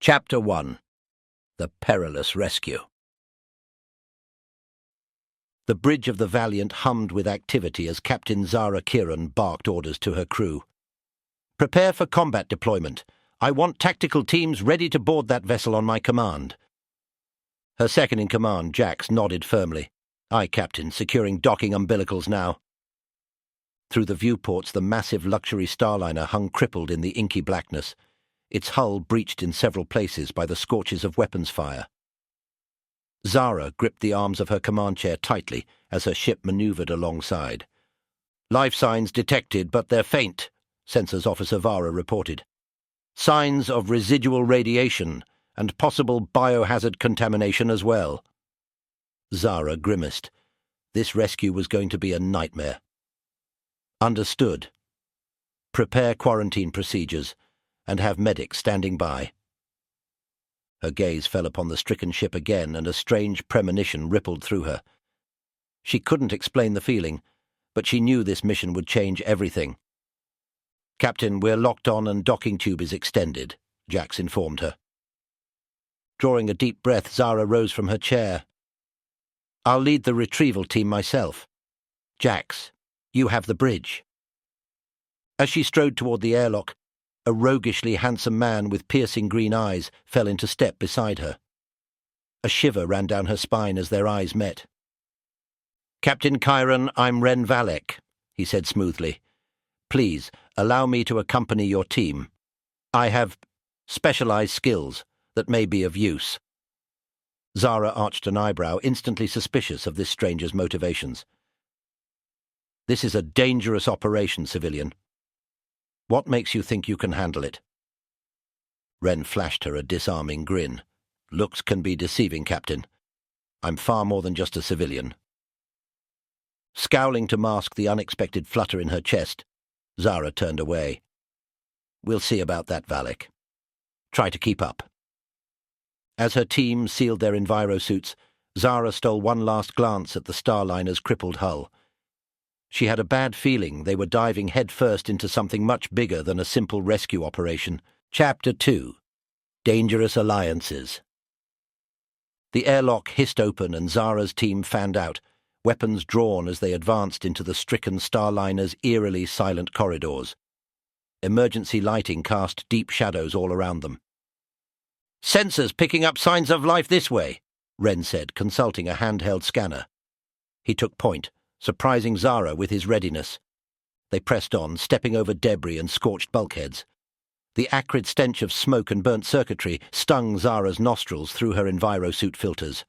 Chapter 1. The Perilous Rescue. The bridge of the Valiant hummed with activity as Captain Zara Kyron barked orders to her crew. "Prepare for combat deployment. I want tactical teams ready to board that vessel on my command." Her second-in-command, Jax, nodded firmly. "Aye, Captain, securing docking umbilicals now." Through the viewports, the massive luxury starliner hung crippled in the inky blackness, its hull breached in several places by the scorches of weapons fire. Zara gripped the arms of her command chair tightly as her ship maneuvered alongside. "Life signs detected, but they're faint," Sensors Officer Vara reported. "Signs of residual radiation and possible biohazard contamination as well." Zara grimaced. This rescue was going to be a nightmare. "Understood. Prepare quarantine procedures and have medics standing by." Her gaze fell upon the stricken ship again, and a strange premonition rippled through her. She couldn't explain the feeling, but she knew this mission would change everything. "Captain, we're locked on and docking tube is extended," Jax informed her. Drawing a deep breath, Zara rose from her chair. "I'll lead the retrieval team myself. Jax, you have the bridge." As she strode toward the airlock, a roguishly handsome man with piercing green eyes fell into step beside her. A shiver ran down her spine as their eyes met. "Captain Kyron, I'm Ren Valek," he said smoothly. "Please, allow me to accompany your team. I have specialized skills that may be of use." Zara arched an eyebrow, instantly suspicious of this stranger's motivations. "This is a dangerous operation, civilian. What makes you think you can handle it?" Ren flashed her a disarming grin. "Looks can be deceiving, Captain. I'm far more than just a civilian." Scowling to mask the unexpected flutter in her chest, Zara turned away. "We'll see about that, Valek. Try to keep up." As her team sealed their envirosuits, Zara stole one last glance at the starliner's crippled hull. She had a bad feeling they were diving headfirst into something much bigger than a simple rescue operation. Chapter 2. Dangerous Alliances. The airlock hissed open and Zara's team fanned out, weapons drawn as they advanced into the stricken starliner's eerily silent corridors. Emergency lighting cast deep shadows all around them. "Sensors picking up signs of life this way," Ren said, consulting a handheld scanner. He took point, surprising Zara with his readiness. They pressed on, stepping over debris and scorched bulkheads. The acrid stench of smoke and burnt circuitry stung Zara's nostrils through her envirosuit filters.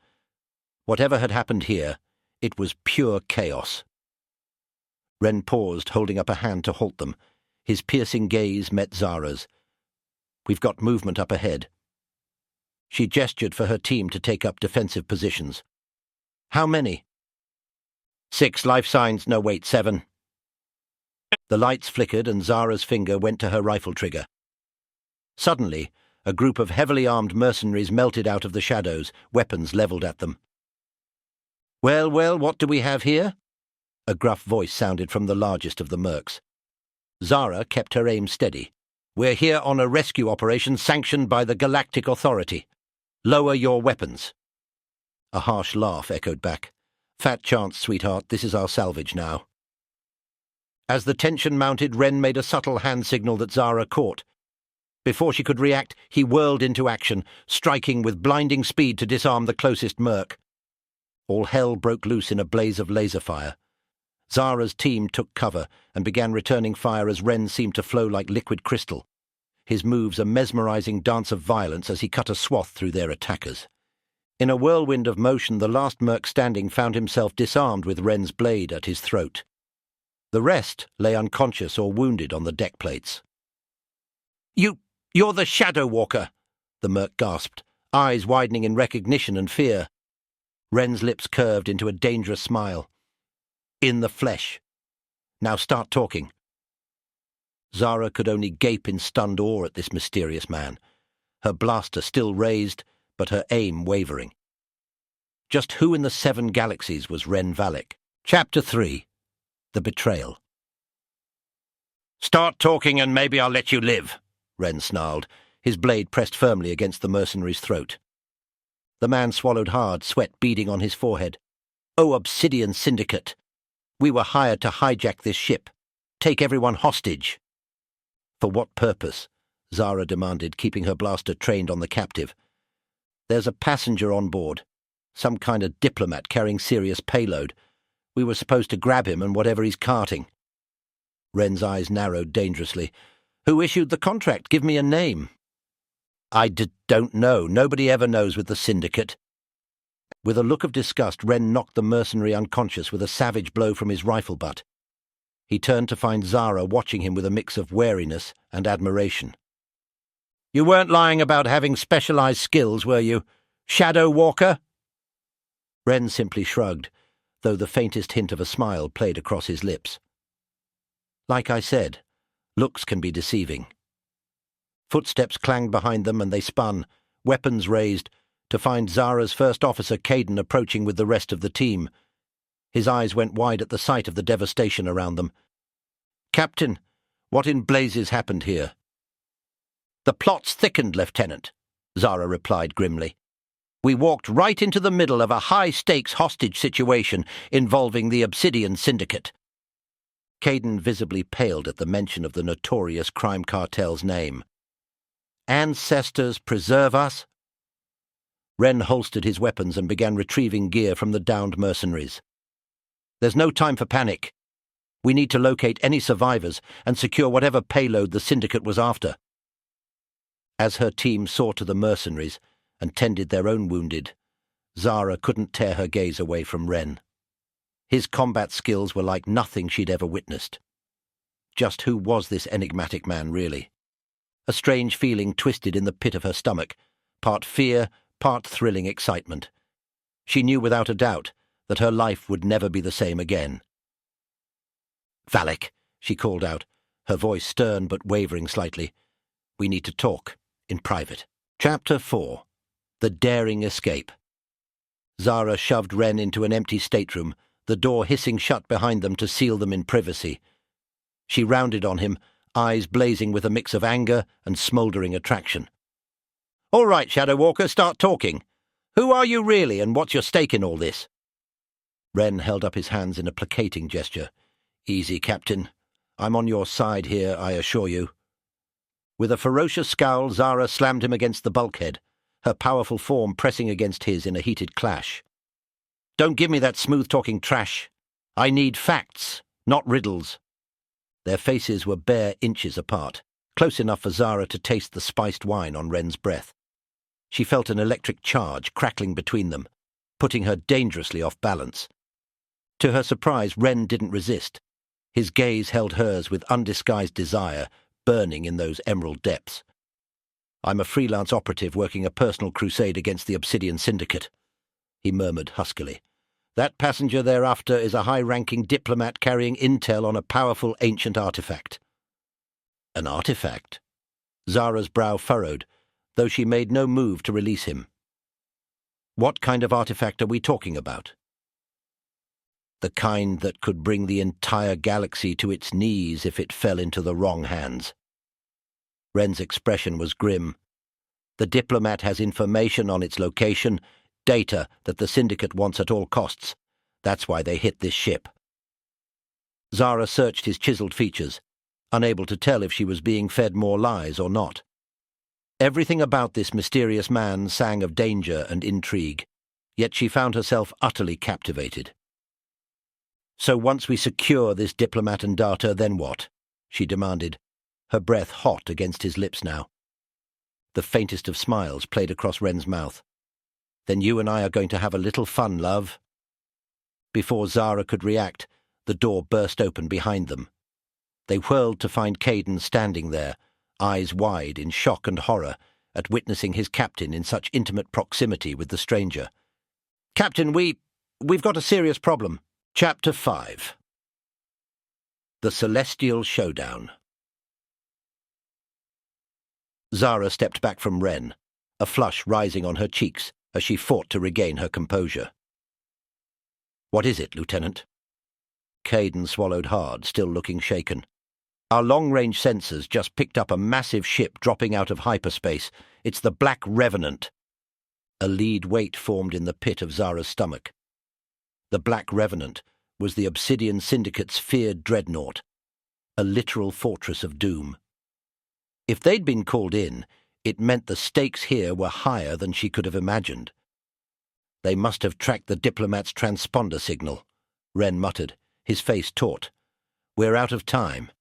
Whatever had happened here, it was pure chaos. Ren paused, holding up a hand to halt them. His piercing gaze met Zara's. "We've got movement up ahead." She gestured for her team to take up defensive positions. "How many?" 6 life signs, no wait, 7. The lights flickered and Zara's finger went to her rifle trigger. Suddenly, a group of heavily armed mercenaries melted out of the shadows, weapons levelled at them. Well, what do we have here?" A gruff voice sounded from the largest of the mercs. Zara kept her aim steady. "We're here on a rescue operation sanctioned by the Galactic Authority. Lower your weapons." A harsh laugh echoed back. "Fat chance, sweetheart, this is our salvage now." As the tension mounted, Ren made a subtle hand signal that Zara caught. Before she could react, he whirled into action, striking with blinding speed to disarm the closest merc. All hell broke loose in a blaze of laser fire. Zara's team took cover and began returning fire as Ren seemed to flow like liquid crystal, his moves a mesmerizing dance of violence as he cut a swath through their attackers. In a whirlwind of motion, the last merc standing found himself disarmed with Ren's blade at his throat. The rest lay unconscious or wounded on the deck plates. You're the Shadow Walker," the merc gasped, eyes widening in recognition and fear. Ren's lips curved into a dangerous smile. "In the flesh. Now start talking." Zara could only gape in stunned awe at this mysterious man, her blaster still raised, but her aim wavering. Just who in the 7 galaxies was Ren Valek? Chapter 3. The Betrayal. "Start talking and maybe I'll let you live," Ren snarled, his blade pressed firmly against the mercenary's throat. The man swallowed hard, sweat beading on his forehead. "Oh, Obsidian Syndicate! We were hired to hijack this ship. Take everyone hostage." "For what purpose?" Zara demanded, keeping her blaster trained on the captive. "There's a passenger on board. Some kind of diplomat carrying serious payload. We were supposed to grab him and whatever he's carting." Ren's eyes narrowed dangerously. "Who issued the contract? Give me a name." "I don't know. Nobody ever knows with the Syndicate." With a look of disgust, Ren knocked the mercenary unconscious with a savage blow from his rifle butt. He turned to find Zara watching him with a mix of wariness and admiration. "You weren't lying about having specialized skills, were you? Shadow Walker?" Ren simply shrugged, though the faintest hint of a smile played across his lips. "Like I said, looks can be deceiving." Footsteps clanged behind them and they spun, weapons raised, to find Zara's first officer Caden approaching with the rest of the team. His eyes went wide at the sight of the devastation around them. "Captain, what in blazes happened here?" "The plot's thickened, Lieutenant," Zara replied grimly. "We walked right into the middle of a high-stakes hostage situation involving the Obsidian Syndicate." Caden visibly paled at the mention of the notorious crime cartel's name. "Ancestors preserve us?" Ren holstered his weapons and began retrieving gear from the downed mercenaries. "There's no time for panic. We need to locate any survivors and secure whatever payload the Syndicate was after." As her team saw to the mercenaries and tended their own wounded, Zara couldn't tear her gaze away from Ren. His combat skills were like nothing she'd ever witnessed. Just who was this enigmatic man, really? A strange feeling twisted in the pit of her stomach, part fear, part thrilling excitement. She knew without a doubt that her life would never be the same again. "Valek," she called out, her voice stern but wavering slightly. "We need to talk, in private." Chapter 4. The Daring Escape. Zara shoved Ren into an empty stateroom, the door hissing shut behind them to seal them in privacy. She rounded on him, eyes blazing with a mix of anger and smouldering attraction. "All right, Shadow Walker, start talking. Who are you really, and what's your stake in all this?" Ren held up his hands in a placating gesture. "Easy, Captain. I'm on your side here, I assure you." With a ferocious scowl, Zara slammed him against the bulkhead, her powerful form pressing against his in a heated clash. "Don't give me that smooth-talking trash. I need facts, not riddles." Their faces were bare inches apart, close enough for Zara to taste the spiced wine on Ren's breath. She felt an electric charge crackling between them, putting her dangerously off balance. To her surprise, Ren didn't resist. His gaze held hers with undisguised desire, burning in those emerald depths. "I'm a freelance operative working a personal crusade against the Obsidian Syndicate," he murmured huskily. "That passenger thereafter is a high-ranking diplomat carrying intel on a powerful ancient artifact." "An artifact?" Zara's brow furrowed, though she made no move to release him. "What kind of artifact are we talking about?" "The kind that could bring the entire galaxy to its knees if it fell into the wrong hands." Ren's expression was grim. "The diplomat has information on its location, data that the Syndicate wants at all costs. That's why they hit this ship." Zara searched his chiseled features, unable to tell if she was being fed more lies or not. Everything about this mysterious man sang of danger and intrigue, yet she found herself utterly captivated. "So once we secure this diplomat and data, then what?" she demanded, her breath hot against his lips now. The faintest of smiles played across Ren's mouth. "Then you and I are going to have a little fun, love." Before Zara could react, the door burst open behind them. They whirled to find Caden standing there, eyes wide in shock and horror at witnessing his captain in such intimate proximity with the stranger. "Captain, we've got a serious problem." Chapter 5. The Celestial Showdown. Zara stepped back from Ren, a flush rising on her cheeks as she fought to regain her composure. "What is it, Lieutenant?" Caden swallowed hard, still looking shaken. Our long-range sensors just picked up a massive ship dropping out of hyperspace. It's the Black Revenant. A lead weight formed in the pit of Zara's stomach. The Black Revenant was the Obsidian Syndicate's feared dreadnought, a literal fortress of doom. If they'd been called in, it meant the stakes here were higher than she could have imagined. They must have tracked the diplomat's transponder signal, Ren muttered, his face taut. We're out of time.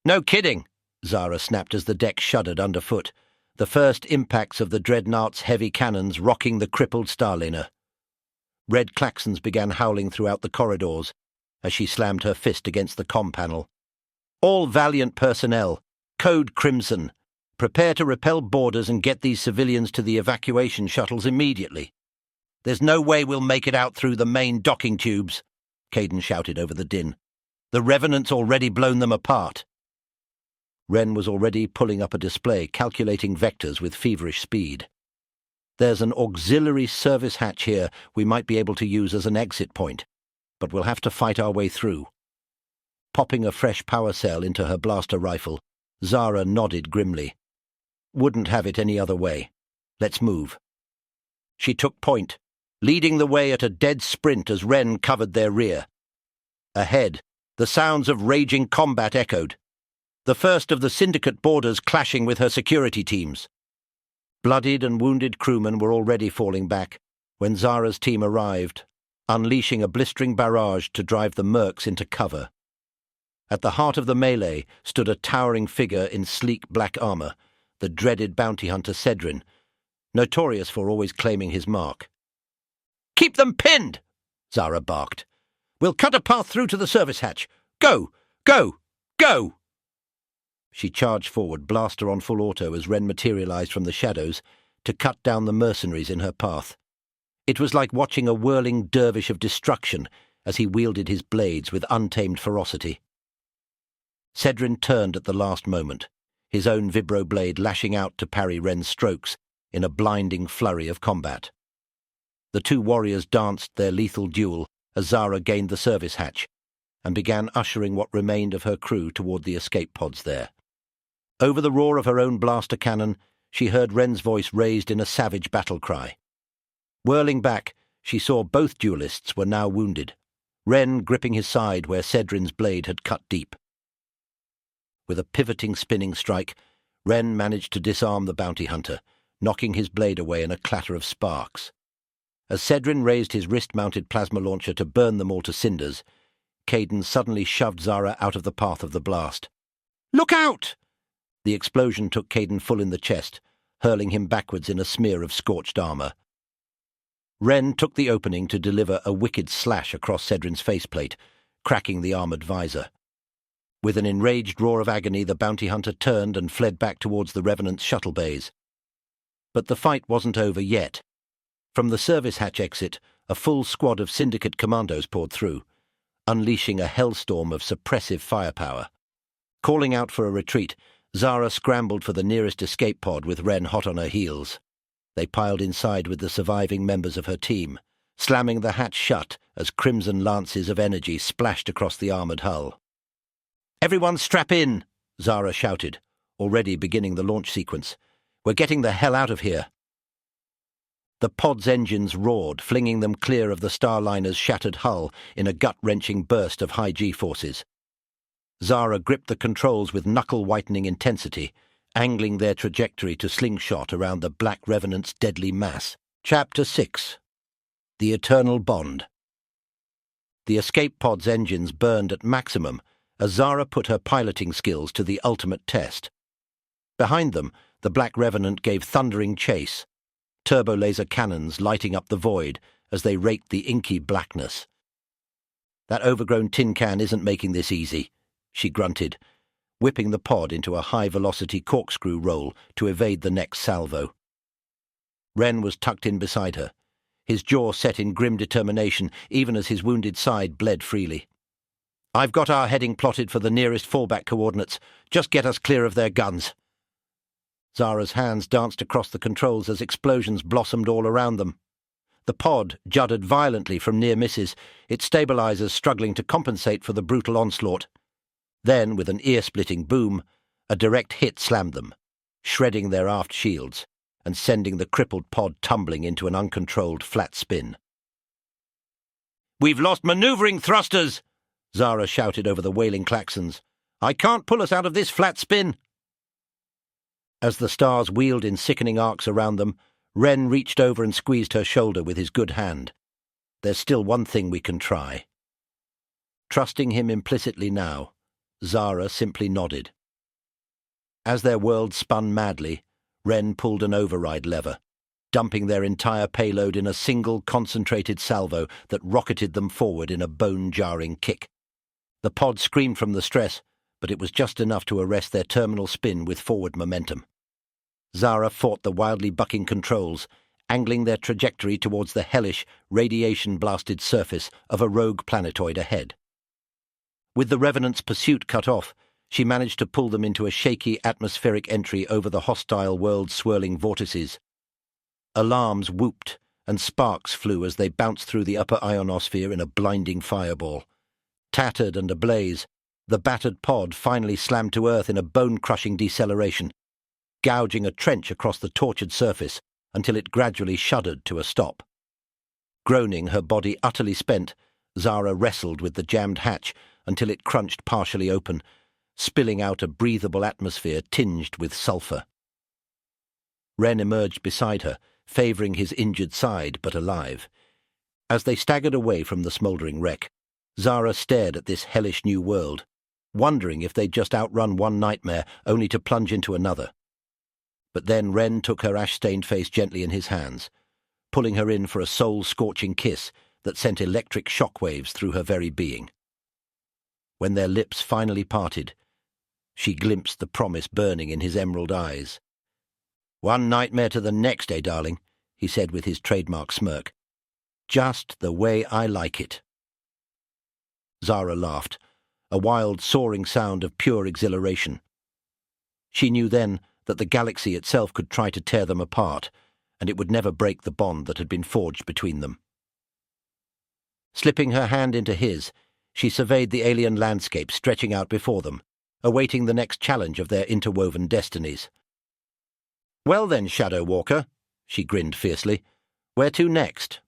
No kidding, Zara snapped as the deck shuddered underfoot, the first impacts of the dreadnought's heavy cannons rocking the crippled starliner. Red klaxons began howling throughout the corridors as she slammed her fist against the comm panel. All Valiant personnel, code Crimson. Prepare to repel borders and get these civilians to the evacuation shuttles immediately. There's no way we'll make it out through the main docking tubes, Caden shouted over the din. The Revenant's already blown them apart. Ren was already pulling up a display, calculating vectors with feverish speed. There's an auxiliary service hatch here we might be able to use as an exit point, but we'll have to fight our way through. Popping a fresh power cell into her blaster rifle, Zara nodded grimly. Wouldn't have it any other way. Let's move. She took point, leading the way at a dead sprint as Ren covered their rear. Ahead, the sounds of raging combat echoed, the first of the Syndicate boarders clashing with her security teams. Bloodied and wounded crewmen were already falling back when Zara's team arrived, unleashing a blistering barrage to drive the mercs into cover. At the heart of the melee stood a towering figure in sleek black armor, the dreaded bounty hunter Cedrin, notorious for always claiming his mark. "Keep them pinned!" Zara barked. "We'll cut a path through to the service hatch. Go! Go! Go!" She charged forward, blaster on full auto as Ren materialized from the shadows to cut down the mercenaries in her path. It was like watching a whirling dervish of destruction as he wielded his blades with untamed ferocity. Cedrin turned at the last moment, his own vibroblade lashing out to parry Ren's strokes in a blinding flurry of combat. The two warriors danced their lethal duel as Zara gained the service hatch and began ushering what remained of her crew toward the escape pods there. Over the roar of her own blaster cannon, she heard Ren's voice raised in a savage battle cry. Whirling back, she saw both duelists were now wounded, Ren gripping his side where Cedrin's blade had cut deep. With a pivoting spinning strike, Ren managed to disarm the bounty hunter, knocking his blade away in a clatter of sparks. As Cedrin raised his wrist-mounted plasma launcher to burn them all to cinders, Caden suddenly shoved Zara out of the path of the blast. "Look out!" The explosion took Caden full in the chest, hurling him backwards in a smear of scorched armor. Ren took the opening to deliver a wicked slash across Cedrin's faceplate, cracking the armored visor. With an enraged roar of agony, the bounty hunter turned and fled back towards the Revenant's shuttle bays. But the fight wasn't over yet. From the service hatch exit, a full squad of Syndicate commandos poured through, unleashing a hellstorm of suppressive firepower. Calling out for a retreat, Zara scrambled for the nearest escape pod with Ren hot on her heels. They piled inside with the surviving members of her team, slamming the hatch shut as crimson lances of energy splashed across the armored hull. "Everyone strap in!" Zara shouted, already beginning the launch sequence. "We're getting the hell out of here." The pod's engines roared, flinging them clear of the Starliner's shattered hull in a gut-wrenching burst of high G-forces. Zara gripped the controls with knuckle-whitening intensity, angling their trajectory to slingshot around the Black Revenant's deadly mass. Chapter 6. The Eternal Bond. The escape pod's engines burned at maximum as Zara put her piloting skills to the ultimate test. Behind them, the Black Revenant gave thundering chase, turbo-laser cannons lighting up the void as they raked the inky blackness. "That overgrown tin can isn't making this easy," she grunted, whipping the pod into a high-velocity corkscrew roll to evade the next salvo. Ren was tucked in beside her, his jaw set in grim determination even as his wounded side bled freely. "I've got our heading plotted for the nearest fallback coordinates. Just get us clear of their guns." Zara's hands danced across the controls as explosions blossomed all around them. The pod juddered violently from near misses, its stabilizers struggling to compensate for the brutal onslaught. Then, with an ear-splitting boom, a direct hit slammed them, shredding their aft shields and sending the crippled pod tumbling into an uncontrolled flat spin. "We've lost maneuvering thrusters!" Zara shouted over the wailing klaxons. "I can't pull us out of this flat spin!" As the stars wheeled in sickening arcs around them, Ren reached over and squeezed her shoulder with his good hand. "There's still one thing we can try." Trusting him implicitly now, Zara simply nodded. As their world spun madly, Ren pulled an override lever, dumping their entire payload in a single concentrated salvo that rocketed them forward in a bone-jarring kick. The pod screamed from the stress, but it was just enough to arrest their terminal spin with forward momentum. Zara fought the wildly bucking controls, angling their trajectory towards the hellish, radiation-blasted surface of a rogue planetoid ahead. With the Revenant's pursuit cut off, she managed to pull them into a shaky atmospheric entry over the hostile world's swirling vortices. Alarms whooped, and sparks flew as they bounced through the upper ionosphere in a blinding fireball. Tattered and ablaze, the battered pod finally slammed to Earth in a bone-crushing deceleration, gouging a trench across the tortured surface until it gradually shuddered to a stop. Groaning, her body utterly spent, Zara wrestled with the jammed hatch until it crunched partially open, spilling out a breathable atmosphere tinged with sulphur. Ren emerged beside her, favouring his injured side but alive. As they staggered away from the smouldering wreck, Zara stared at this hellish new world, wondering if they'd just outrun one nightmare only to plunge into another. But then Ren took her ash-stained face gently in his hands, pulling her in for a soul-scorching kiss that sent electric shockwaves through her very being. When their lips finally parted, she glimpsed the promise burning in his emerald eyes. "One nightmare to the next, eh, darling?" he said with his trademark smirk. "Just the way I like it." Zara laughed, a wild, soaring sound of pure exhilaration. She knew then that the galaxy itself could try to tear them apart, and it would never break the bond that had been forged between them. Slipping her hand into his, she surveyed the alien landscape stretching out before them, awaiting the next challenge of their interwoven destinies. "Well then, Shadow Walker," she grinned fiercely, "where to next?"